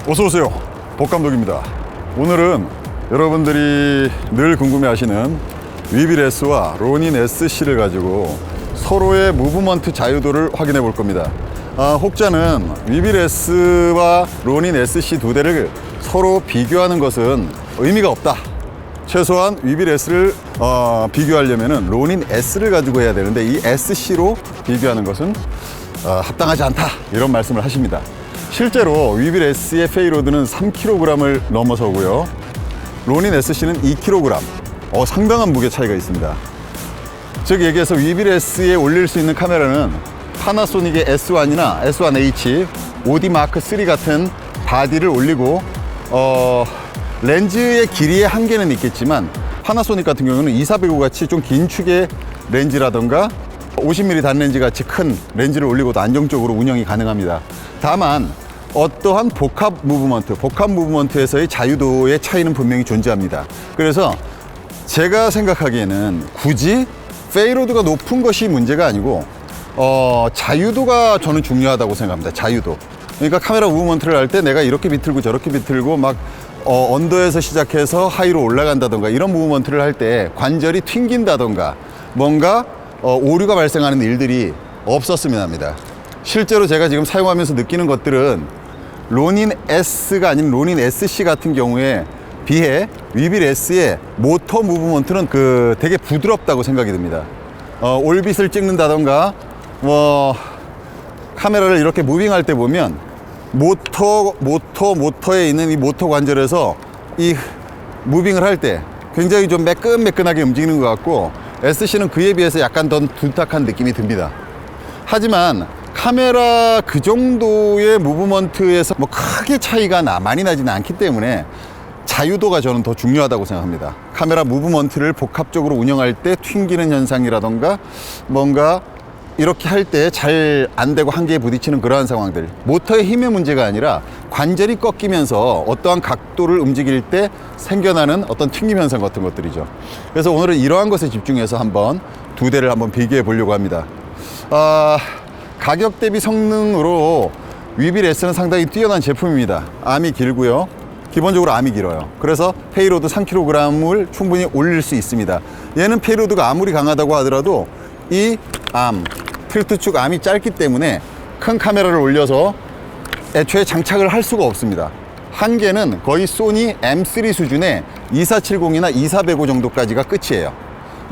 어서오세요, 복감독입니다. 오늘은 여러분들이 늘 궁금해하시는 위빌 S와 로닌 SC를 가지고 서로의 무브먼트 자유도를 확인해 볼 겁니다. 혹자는 위빌 S와 로닌 SC 두 대를 서로 비교하는 것은 의미가 없다, 최소한 위빌 S를 비교하려면 로닌 S를 가지고 해야 되는데 이 SC로 비교하는 것은 합당하지 않다, 이런 말씀을 하십니다. 실제로 위빌 S의 페이로드는 3kg을 넘어서고요, 로닌 SC는 2kg, 상당한 무게 차이가 있습니다. 즉 얘기해서 위빌 S에 올릴 수 있는 카메라는 파나소닉의 S1이나 S1H, 오디마크3 같은 바디를 올리고 렌즈의 길이의 한계는 있겠지만 파나소닉 같은 경우는 2405 같이 좀 긴 축의 렌즈라던가 50mm 단렌즈 같이 큰 렌즈를 올리고도 안정적으로 운영이 가능합니다. 다만 어떠한 복합 무브먼트에서의 자유도의 차이는 분명히 존재합니다. 그래서 제가 생각하기에는 굳이 페이로드가 높은 것이 문제가 아니고 자유도가 저는 중요하다고 생각합니다. 자유도. 그러니까 카메라 무브먼트를 할 때 내가 이렇게 비틀고 저렇게 비틀고 막 언더에서 시작해서 하이로 올라간다던가 이런 무브먼트를 할 때 관절이 튕긴다던가 뭔가 오류가 발생하는 일들이 없었으면 합니다. 실제로 제가 지금 사용하면서 느끼는 것들은 로닌 S가 아닌 로닌 SC 같은 경우에 비해 위빌 S의 모터 무브먼트는 되게 부드럽다고 생각이 듭니다. 올빗을 찍는다던가 카메라를 이렇게 무빙할 때 보면 모터에 있는 이 모터 관절에서 이 무빙을 할 때 굉장히 좀 매끈매끈하게 움직이는 것 같고, SC는 그에 비해서 약간 더 둔탁한 느낌이 듭니다. 하지만 카메라 그 정도의 무브먼트에서 크게 차이가 많이 나지는 않기 때문에 자유도가 저는 더 중요하다고 생각합니다. 카메라 무브먼트를 복합적으로 운영할 때 튕기는 현상이라던가 뭔가 이렇게 할 때 잘 안 되고 한계에 부딪히는 그러한 상황들, 모터의 힘의 문제가 아니라 관절이 꺾이면서 어떠한 각도를 움직일 때 생겨나는 어떤 튕김 현상 같은 것들이죠. 그래서 오늘은 이러한 것에 집중해서 한번 두 대를 한번 비교해 보려고 합니다. 가격 대비 성능으로 위빌 S는 상당히 뛰어난 제품입니다. 암이 길고요, 기본적으로 암이 길어요. 그래서 페이로드 3kg을 충분히 올릴 수 있습니다. 얘는 페이로드가 아무리 강하다고 하더라도 이 암, 틸트축 암이 짧기 때문에 큰 카메라를 올려서 애초에 장착을 할 수가 없습니다. 한계는 거의 소니 M3 수준의 2470이나 2405 정도까지가 끝이에요.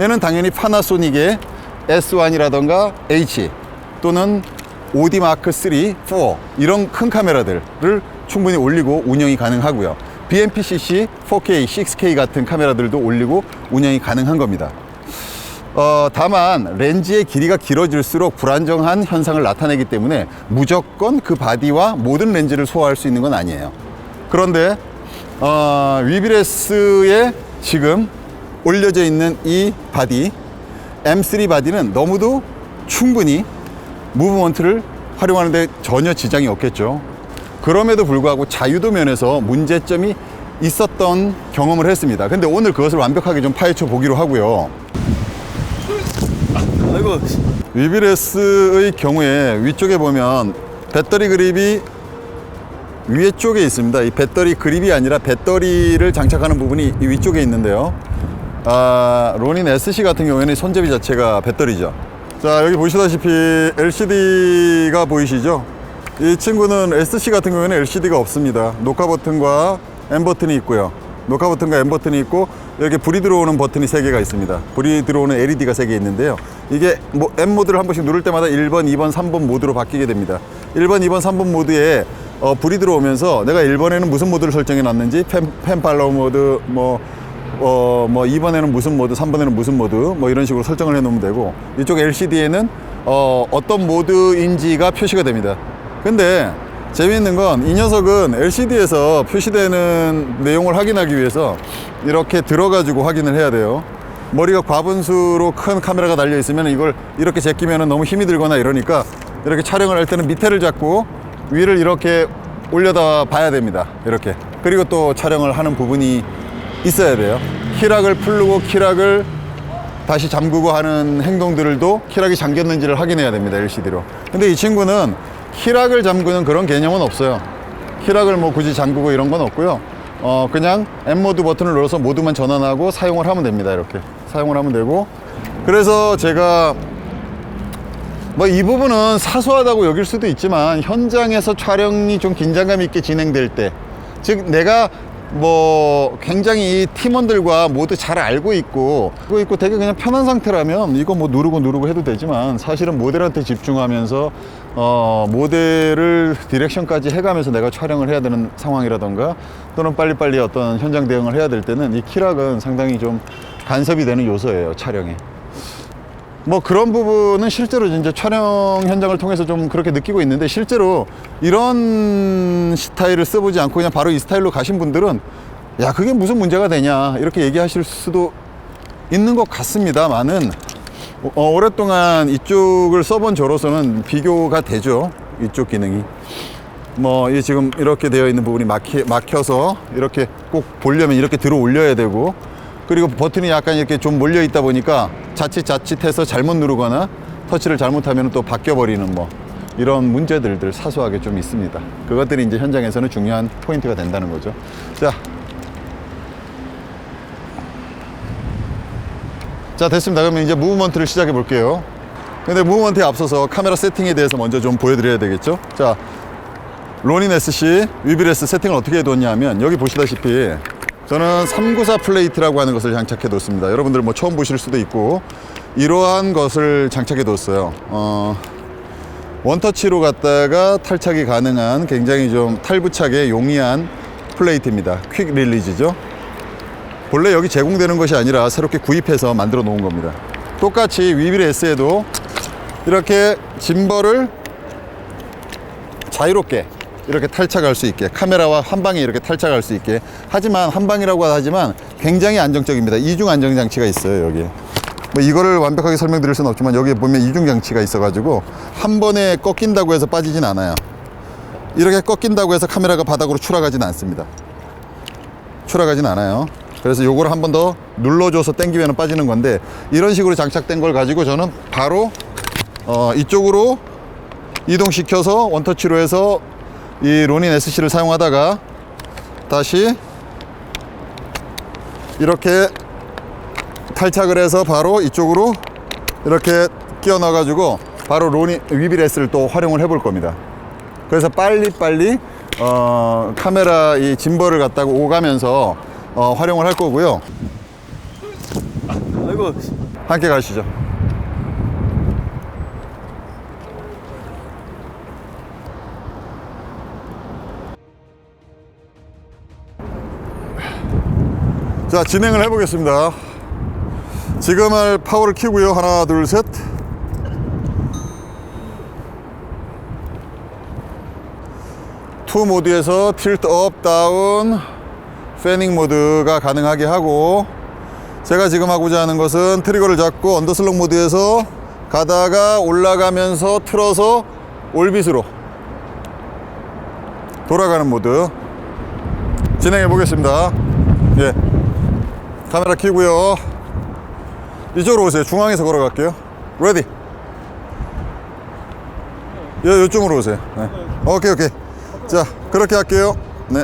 얘는 당연히 파나소닉의 S1이라던가 H 또는 오디마크3, 4 이런 큰 카메라들을 충분히 올리고 운영이 가능하고요. BMPCC, 4K, 6K 같은 카메라들도 올리고 운영이 가능한 겁니다. 다만 렌즈의 길이가 길어질수록 불안정한 현상을 나타내기 때문에 무조건 그 바디와 모든 렌즈를 소화할 수 있는 건 아니에요. 그런데 위빌 S에 지금 올려져 있는 이 바디, M3 바디는 너무도 충분히 무브먼트를 활용하는데 전혀 지장이 없겠죠. 그럼에도 불구하고 자유도 면에서 문제점이 있었던 경험을 했습니다. 근데 오늘 그것을 완벽하게 좀 파헤쳐 보기로 하고요. 위빌 S의 경우에 위쪽에 보면 배터리 그립이 위에 쪽에 있습니다. 이 배터리 그립이 아니라 배터리를 장착하는 부분이 이 위쪽에 있는데요, 로닌 SC 같은 경우에는 손잡이 자체가 배터리죠. 자, 여기 보시다시피 LCD가 보이시죠? 이 친구는 SC 같은 경우에는 LCD가 없습니다. 녹화 버튼과 M 버튼이 있고요, 녹화 버튼과 M 버튼이 있고 여기 불이 들어오는 버튼이 3개가 있습니다. 불이 들어오는 LED가 3개 있는데요, 이게 M 모드를 한 번씩 누를 때마다 1번, 2번, 3번 모드로 바뀌게 됩니다. 1번, 2번, 3번 모드에 불이 들어오면서 내가 1번에는 무슨 모드를 설정해 놨는지 펜 팔로우 모드, 2번에는 무슨 모드, 3번에는 무슨 모드, 이런 식으로 설정을 해 놓으면 되고, 이쪽 LCD에는 어떤 모드인지가 표시가 됩니다. 근데 재미있는 건 이 녀석은 LCD에서 표시되는 내용을 확인하기 위해서 이렇게 들어가지고 확인을 해야 돼요. 머리가 과분수로 큰 카메라가 달려 있으면 이걸 이렇게 제끼면 너무 힘이 들거나 이러니까 이렇게 촬영을 할 때는 밑에를 잡고 위를 이렇게 올려다 봐야 됩니다. 이렇게. 그리고 또 촬영을 하는 부분이 있어야 돼요. 키락을 풀고 키락을 다시 잠그고 하는 행동들도 키락이 잠겼는지를 확인해야 됩니다. LCD로. 근데 이 친구는 키락을 잠그는 그런 개념은 없어요. 키락을 뭐 굳이 잠그고 이런 건 없고요. 그냥 M모드 버튼을 눌러서 모드만 전환하고 사용을 하면 됩니다. 이렇게 사용을 하면 되고, 그래서 제가 뭐 이 부분은 사소하다고 여길 수도 있지만 현장에서 촬영이 좀 긴장감 있게 진행될 때, 즉 내가 뭐 굉장히 이 팀원들과 모두 잘 알고 있고 되게 그냥 편한 상태라면 이거 뭐 누르고 해도 되지만, 사실은 모델한테 집중하면서 모델을 디렉션까지 해가면서 내가 촬영을 해야 되는 상황이라던가, 또는 빨리빨리 어떤 현장 대응을 해야 될 때는 이 키락은 상당히 좀 간섭이 되는 요소예요, 촬영에. 뭐 그런 부분은 실제로 이제 촬영 현장을 통해서 좀 그렇게 느끼고 있는데, 실제로 이런 스타일을 써보지 않고 그냥 바로 이 스타일로 가신 분들은 야, 그게 무슨 문제가 되냐 이렇게 얘기하실 수도 있는 것 같습니다만은, 오랫동안 이쪽을 써본 저로서는 비교가 되죠. 이쪽 기능이 뭐 이 지금 이렇게 되어 있는 부분이 막혀서 이렇게 꼭 보려면 이렇게 들어 올려야 되고, 그리고 버튼이 약간 이렇게 좀 몰려 있다 보니까 자칫해서 잘못 누르거나 터치를 잘못하면 또 바뀌어 버리는 뭐 이런 문제들들 사소하게 좀 있습니다. 그것들이 이제 현장에서는 중요한 포인트가 된다는 거죠. 자, 됐습니다. 그러면 이제 무브먼트를 시작해 볼게요. 근데 무브먼트에 앞서서 카메라 세팅에 대해서 먼저 좀 보여드려야 되겠죠. 자, 로닌 SC 위비레스 세팅을 어떻게 해뒀냐면, 여기 보시다시피 저는 394 플레이트라고 하는 것을 장착해 뒀습니다. 여러분들 뭐 처음 보실 수도 있고, 이러한 것을 장착해 뒀어요. 원터치로 갔다가 탈착이 가능한 굉장히 좀 탈부착에 용이한 플레이트입니다. 퀵 릴리즈죠. 본래 여기 제공되는 것이 아니라 새롭게 구입해서 만들어 놓은 겁니다. 똑같이 위빌 S에도 이렇게 짐벌을 자유롭게 이렇게 탈착할 수 있게, 카메라와 한 방에 이렇게 탈착할 수 있게, 하지만 한 방이라고 하지만 굉장히 안정적입니다. 이중 안정 장치가 있어요. 여기에 뭐 이거를 완벽하게 설명드릴 수는 없지만, 여기에 보면 이중 장치가 있어 가지고 한 번에 꺾인다고 해서 빠지진 않아요. 이렇게 꺾인다고 해서 카메라가 바닥으로 추락하진 않습니다. 추락하진 않아요. 그래서 요거를 한 번 더 눌러줘서 당기면 빠지는 건데, 이런 식으로 장착된 걸 가지고 저는 바로 이쪽으로 이동시켜서 원터치로 해서 이 로닌 SC를 사용하다가 다시 이렇게 탈착을 해서 바로 이쪽으로 이렇게 끼워 넣어 가지고 바로 로닌 위빌 S를 또 활용을 해 볼 겁니다. 그래서 빨리빨리 카메라 이 짐벌을 갖다가 오가면서 활용을 할 거고요. 아이고, 함께 가시죠. 자, 진행을 해보겠습니다. 지금 할 파워를 켜고요. 하나, 둘, 셋. 투 모드에서 틸트 업, 다운, 패닝 모드가 가능하게 하고, 제가 지금 하고자 하는 것은 트리거를 잡고 언더슬럭 모드에서 가다가 올라가면서 틀어서 올빗으로 돌아가는 모드 진행해 보겠습니다. 예. 카메라 켜고요. 이쪽으로 오세요. 중앙에서 걸어갈게요. 레디. 요쪽으로 오세요. 네. 오케이. 자, 그렇게 할게요. 네.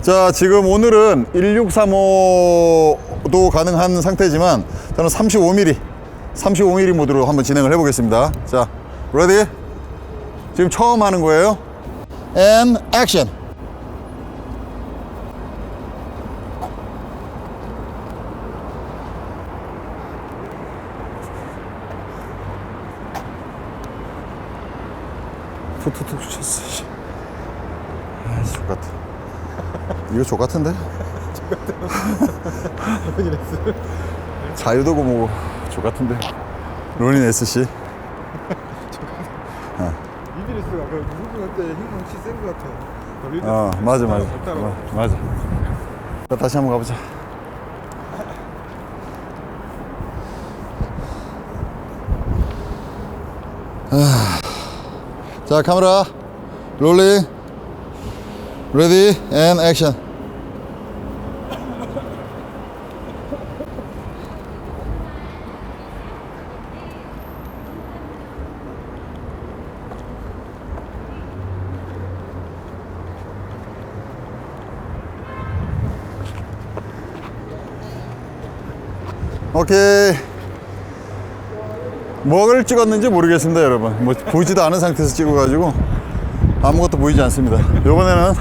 자, 지금 오늘은 1635도 가능한 상태지만 저는 35mm 모드로 한번 진행을 해보겠습니다. 자, 레디. 지금 처음 하는 거예요. And action. 툭툭툭 쳤어. 아, 족같아. 이거 족같은데? 자유도고 뭐 족같은데. 로닌 SC. 이비리스가 그 누구 때 힘 혹시 센 것 같아. 맞아. 맞아. 자, 다시 한번 가보자. 자, 카메라 롤링 레디 앤 액션. 오케이. 뭐를 찍었는지 모르겠습니다, 여러분. 뭐 보지도 않은 상태에서 찍어가지고 아무것도 보이지 않습니다. 이번에는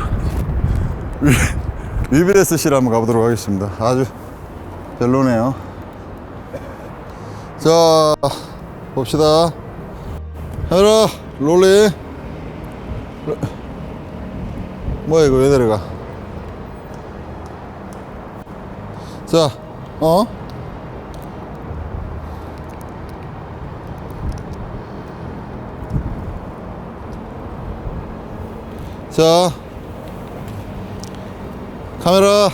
위비레스시를 한번 가보도록 하겠습니다. 아주 별로네요. 자, 봅시다. 해라, 롤리. 뭐야, 이거 왜 내려가? 자, 자, 카메라.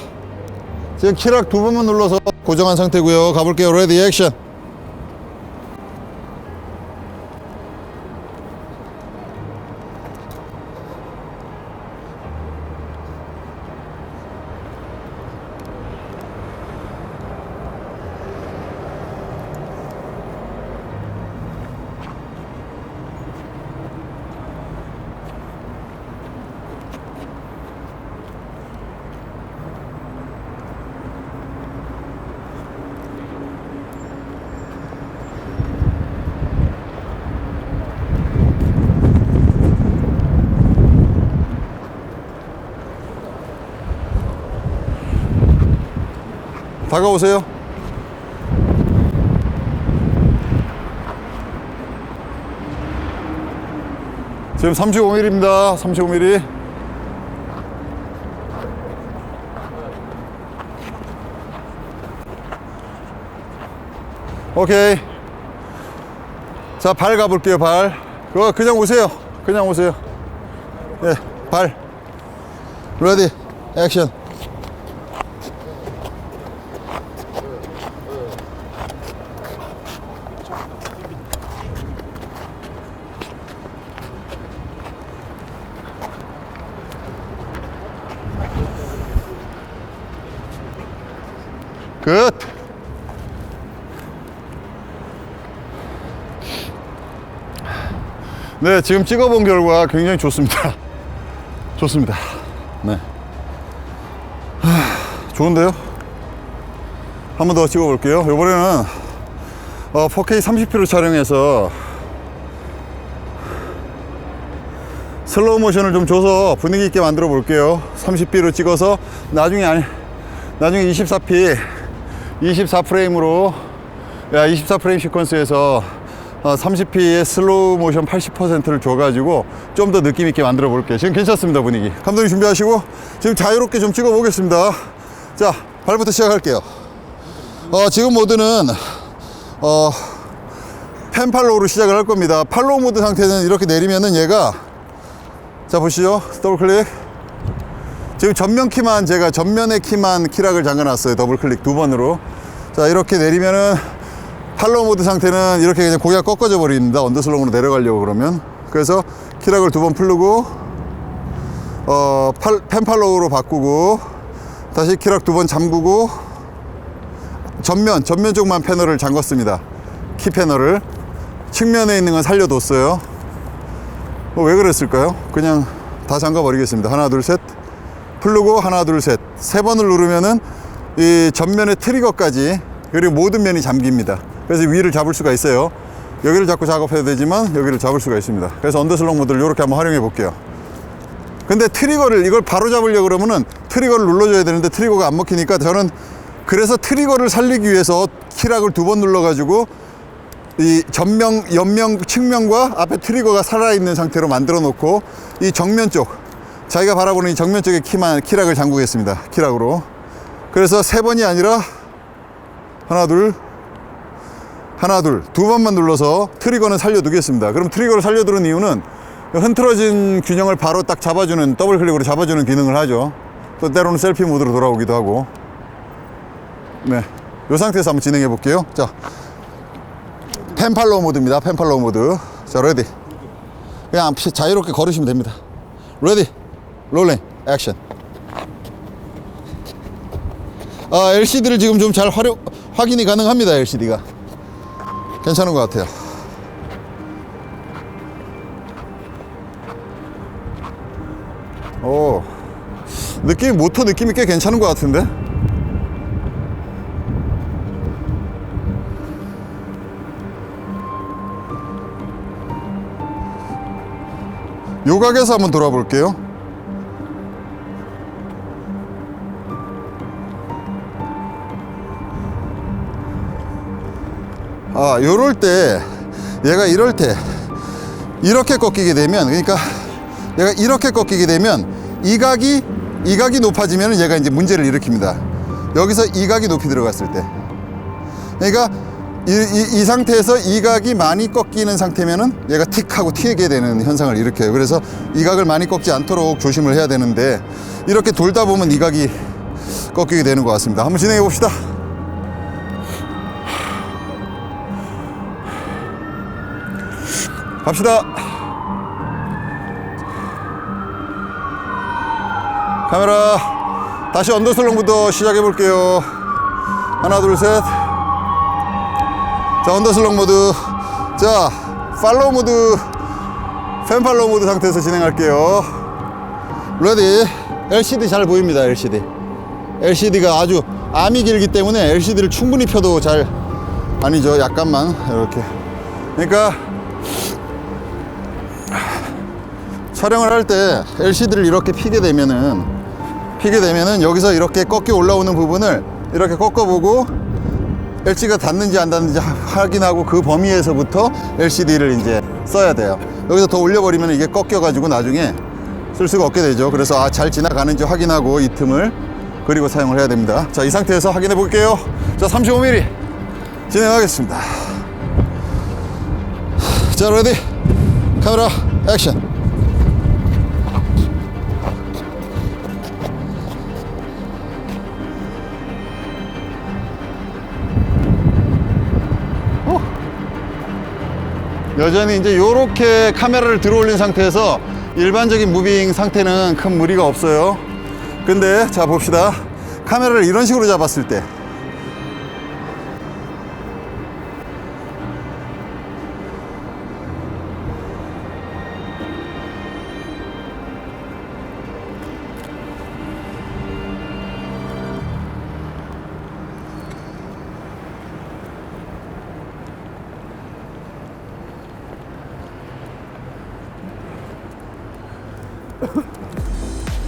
지금 키락 두 번만 눌러서 고정한 상태고요. 가볼게요. 레디 액션. 다가오세요. 지금 35mm입니다. 35mm. 오케이. 자, 발 가볼게요. 발. 그냥 오세요. 그냥 오세요. 예, 발. 레디 액션. 끝. 네, 지금 찍어본 결과 굉장히 좋습니다. 좋습니다. 네. 좋은데요? 한 번 더 찍어볼게요. 이번에는 4K 30p로 촬영해서 슬로우 모션을 좀 줘서 분위기 있게 만들어 볼게요. 30p로 찍어서 나중에 24p 24프레임으로 24프레임 시퀀스에서 30p의 슬로우 모션 80%를 줘가지고 좀 더 느낌 있게 만들어 볼게요. 지금 괜찮습니다, 분위기. 감독님 준비하시고 지금 자유롭게 좀 찍어 보겠습니다. 자, 발부터 시작할게요. 지금 모드는 펜 팔로우로 시작을 할 겁니다. 팔로우 모드 상태는 이렇게 내리면은 얘가, 자 보시죠. 더블 클릭. 지금 전면 키만, 제가 전면의 키만 키락을 잠가 놨어요. 더블 클릭 두 번으로. 자, 이렇게 내리면은 팔로우 모드 상태는 이렇게 그냥 고개가 꺾어져 버립니다. 언더슬롱으로 내려가려고 그러면. 그래서 키락을 두 번 풀고 펜 팔로우로 바꾸고 다시 키락 두 번 잠그고 전면 쪽만 패널을 잠궜습니다. 키 패널을. 측면에 있는 건 살려뒀어요. 왜 그랬을까요? 그냥 다 잠가 버리겠습니다. 하나 둘 셋 풀고 하나 둘 셋 세 번을 누르면은 이 전면의 트리거까지, 그리고 모든 면이 잠깁니다. 그래서 위를 잡을 수가 있어요. 여기를 잡고 작업해도 되지만 여기를 잡을 수가 있습니다. 그래서 언더슬롱 모드를 이렇게 한번 활용해 볼게요. 근데 트리거를, 이걸 바로 잡으려고 그러면은 트리거를 눌러줘야 되는데 트리거가 안 먹히니까 저는 그래서 트리거를 살리기 위해서 키락을 두 번 눌러가지고 이 전면, 옆면, 측면과 앞에 트리거가 살아있는 상태로 만들어 놓고 이 정면 쪽, 자기가 바라보는 이 정면 쪽에 키락을 잠그겠습니다. 키락으로. 그래서 세 번이 아니라 하나 둘 두 번만 눌러서 트리거는 살려두겠습니다. 그럼 트리거를 살려두는 이유는 흐트러진 균형을 바로 딱 잡아주는, 더블 클릭으로 잡아주는 기능을 하죠. 또 때로는 셀피 모드로 돌아오기도 하고. 네, 이 상태에서 한번 진행해 볼게요. 자, 펜 팔로우 모드입니다. 펜 팔로우 모드. 자, 레디. 그냥 자유롭게 걸으시면 됩니다. 레디, 롤링, 액션. LCD를 지금 좀 잘 확인이 가능합니다. LCD가 괜찮은 것 같아요. 모터 느낌이 꽤 괜찮은 것 같은데. 요 각에서 한번 돌아볼게요. 요럴 때 얘가 이럴 때 이렇게 꺾이게 되면, 그러니까 얘가 이렇게 꺾이게 되면 이 각이 높아지면 얘가 이제 문제를 일으킵니다. 여기서 이 각이 높이 들어갔을 때, 그러니까 이 상태에서 이 각이 많이 꺾이는 상태면은 얘가 틱 하고 튀게 되는 현상을 일으켜요. 그래서 이 각을 많이 꺾지 않도록 조심을 해야 되는데, 이렇게 돌다 보면 이 각이 꺾이게 되는 것 같습니다. 한번 진행해 봅시다. 갑시다. 카메라 다시 언더슬롱부터 시작해 볼게요. 하나 둘 셋. 자, 언더슬롱 모드. 자, 팔로우 모드, 팬 팔로우 모드 상태에서 진행할게요. 레디. LCD 잘 보입니다. LCD가 아주 암이 길기 때문에 LCD를 충분히 펴도 잘, 아니죠, 약간만 이렇게. 그러니까 촬영을 할 때 LCD를 이렇게 피게 되면은 여기서 이렇게 꺾여 올라오는 부분을 이렇게 꺾어보고 LCD가 닿는지 안 닿는지 확인하고 그 범위에서부터 LCD를 이제 써야 돼요. 여기서 더 올려버리면 이게 꺾여가지고 나중에 쓸 수가 없게 되죠. 그래서 잘 지나가는지 확인하고 이 틈을 그리고 사용을 해야 됩니다. 자, 이 상태에서 확인해 볼게요. 자, 35mm 진행하겠습니다. 자, 레디. 카메라 액션. 여전히 이제 요렇게 카메라를 들어 올린 상태에서 일반적인 무빙 상태는 큰 무리가 없어요. 근데 자, 봅시다. 카메라를 이런 식으로 잡았을 때,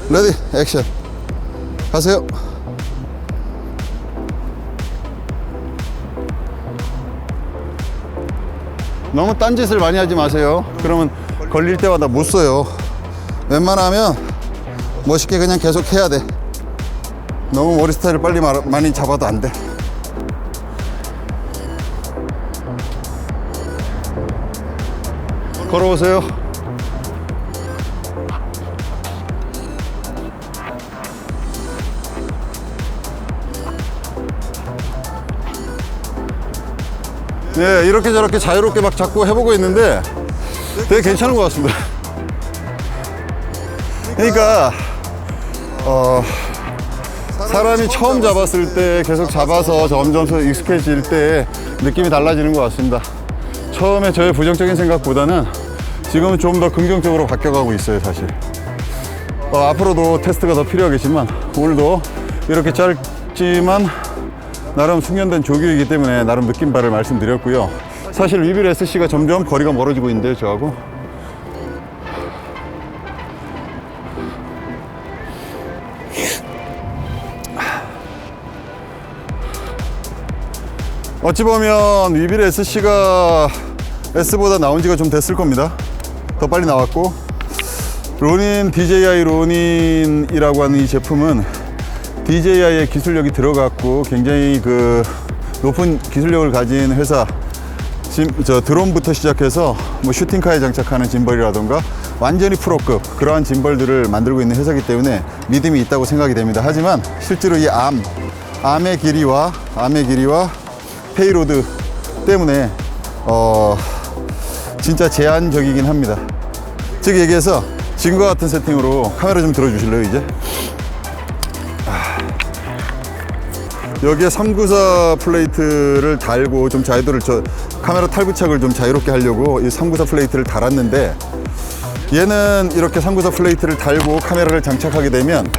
레디 액션. 가세요. 너무 딴짓을 많이 하지 마세요. 그러면 걸릴 때마다 못 써요. 웬만하면 멋있게 그냥 계속 해야 돼. 너무 머리 스타일을 빨리 많이 잡아도 안 돼. 걸어오세요. 네, 이렇게 저렇게 자유롭게 막 자꾸 해보고 있는데 되게 괜찮은 것 같습니다. 그러니까 사람이 처음 잡았을 때 계속 잡아서 점점 익숙해질 때 느낌이 달라지는 것 같습니다. 처음에 저의 부정적인 생각보다는 지금은 좀 더 긍정적으로 바뀌어가고 있어요, 사실. 앞으로도 테스트가 더 필요하겠지만 오늘도 이렇게 짧지만 나름 숙련된 조교이기 때문에 나름 느낀 바를 말씀드렸고요. 사실 위빌 SC가 점점 거리가 멀어지고 있는데요, 저하고. 어찌 보면 위빌 SC가 S보다 나온 지가 좀 됐을 겁니다. 더 빨리 나왔고, DJI 로닌이라고 하는 이 제품은 DJI의 기술력이 들어갔고 굉장히 그 높은 기술력을 가진 회사, 드론부터 시작해서 뭐 슈팅카에 장착하는 짐벌이라던가 완전히 프로급 그러한 짐벌들을 만들고 있는 회사이기 때문에 믿음이 있다고 생각이 됩니다. 하지만 실제로 이 암의 길이와 페이로드 때문에 진짜 제한적이긴 합니다. 즉 얘기해서 지금과 같은 세팅으로 카메라 좀 들어주실래요, 이제? 여기에 394 플레이트를 달고 좀 자유도를, 카메라 탈부착을 좀 자유롭게 하려고 이 394 플레이트를 달았는데, 얘는 이렇게 394 플레이트를 달고 카메라를 장착하게 되면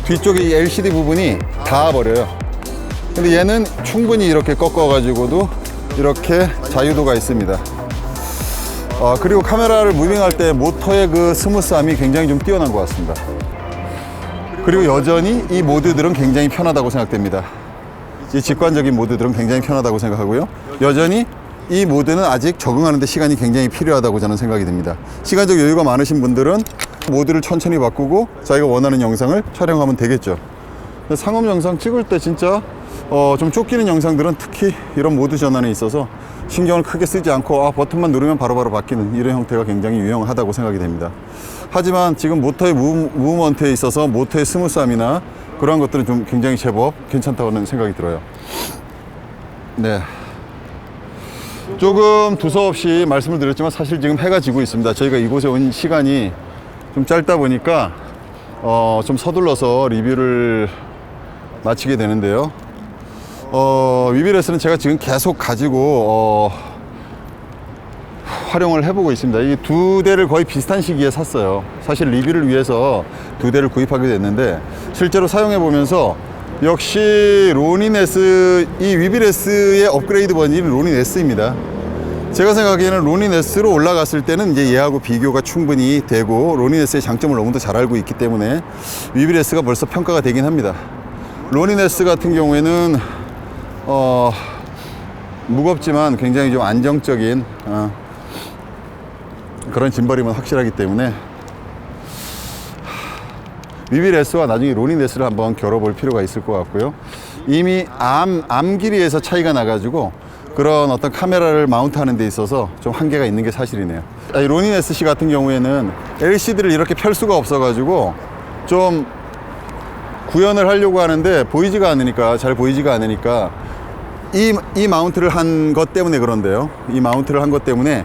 뒤쪽에 이 LCD 부분이 닿아버려요. 근데 얘는 충분히 이렇게 꺾어 가지고도 이렇게 자유도가 있습니다. 그리고 카메라를 무빙할 때 모터의 그 스무스함이 굉장히 좀 뛰어난 것 같습니다. 그리고 여전히 이 모드들은 굉장히 편하다고 생각됩니다. 이 직관적인 모드들은 굉장히 편하다고 생각하고요. 여전히 이 모드는 아직 적응하는 데 시간이 굉장히 필요하다고 저는 생각이 듭니다. 시간적 여유가 많으신 분들은 모드를 천천히 바꾸고 자기가 원하는 영상을 촬영하면 되겠죠. 상업 영상 찍을 때 진짜 좀 쫓기는 영상들은 특히 이런 모드 전환에 있어서 신경을 크게 쓰지 않고 버튼만 누르면 바로바로 바뀌는 이런 형태가 굉장히 유용하다고 생각이 됩니다. 하지만 지금 모터의 무브먼트에 있어서 모터의 스무스함이나 그런 것들은 좀 굉장히 제법 괜찮다는 생각이 들어요. 네. 조금 두서없이 말씀을 드렸지만 사실 지금 해가 지고 있습니다. 저희가 이곳에 온 시간이 좀 짧다 보니까 좀 서둘러서 리뷰를 마치게 되는데요. 위비레스는 제가 지금 계속 가지고 활용을 해보고 있습니다. 이 두 대를 거의 비슷한 시기에 샀어요. 사실 리뷰를 위해서 두 대를 구입하게 됐는데 실제로 사용해 보면서 역시 로닌 S, 이 위비레스의 업그레이드 버전이 로닌 S입니다. 제가 생각하기에는 로닌 S로 올라갔을 때는 이제 얘하고 비교가 충분히 되고 로닌 S의 장점을 너무도 잘 알고 있기 때문에 위비레스가 벌써 평가가 되긴 합니다. 로닌 S 같은 경우에는 무겁지만 굉장히 좀 안정적인 그런 짐벌임은 확실하기 때문에 위비레스와 나중에 로닌 S를 한번 겨뤄볼 필요가 있을 것 같고요. 이미 암 길이에서 차이가 나가지고 그런 어떤 카메라를 마운트하는 데 있어서 좀 한계가 있는 게 사실이네요. 로닌 SC 같은 경우에는 LCD를 이렇게 펼 수가 없어가지고 좀 구현을 하려고 하는데 잘 보이지가 않으니까 이 마운트를 한 것 때문에 그런데요. 이 마운트를 한 것 때문에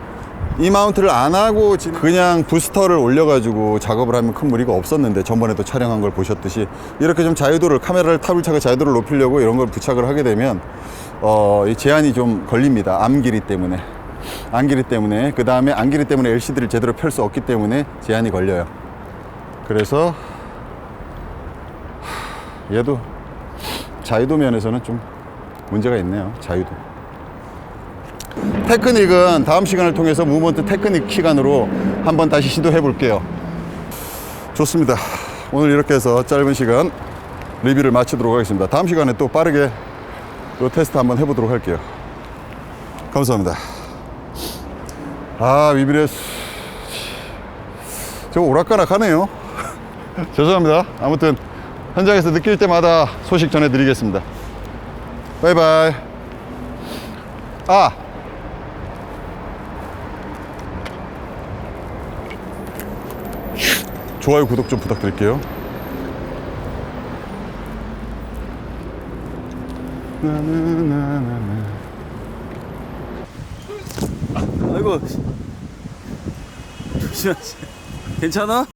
이 마운트를 안 하고 그냥 부스터를 올려가지고 작업을 하면 큰 무리가 없었는데 전번에도 촬영한 걸 보셨듯이 이렇게 좀 자유도를 카메라를 탑을차게 자유도를 높이려고 이런 걸 부착을 하게 되면 이 제한이 좀 걸립니다. 암 길이 때문에 그 다음에 암 길이 때문에 LCD를 제대로 펼 수 없기 때문에 제한이 걸려요. 그래서 얘도 자유도 면에서는 좀 문제가 있네요. 자유도. 테크닉은 다음 시간을 통해서 무브먼트 테크닉 시간으로 한번 다시 시도해 볼게요. 좋습니다. 오늘 이렇게 해서 짧은 시간 리뷰를 마치도록 하겠습니다. 다음 시간에 또 빠르게 이 테스트 한번 해보도록 할게요. 감사합니다. 위비레스 저 오락가락하네요. 죄송합니다. 아무튼 현장에서 느낄 때마다 소식 전해드리겠습니다. 바이바이. 좋아요, 구독 좀 부탁드릴게요. 아이고 조심하세요. 괜찮아?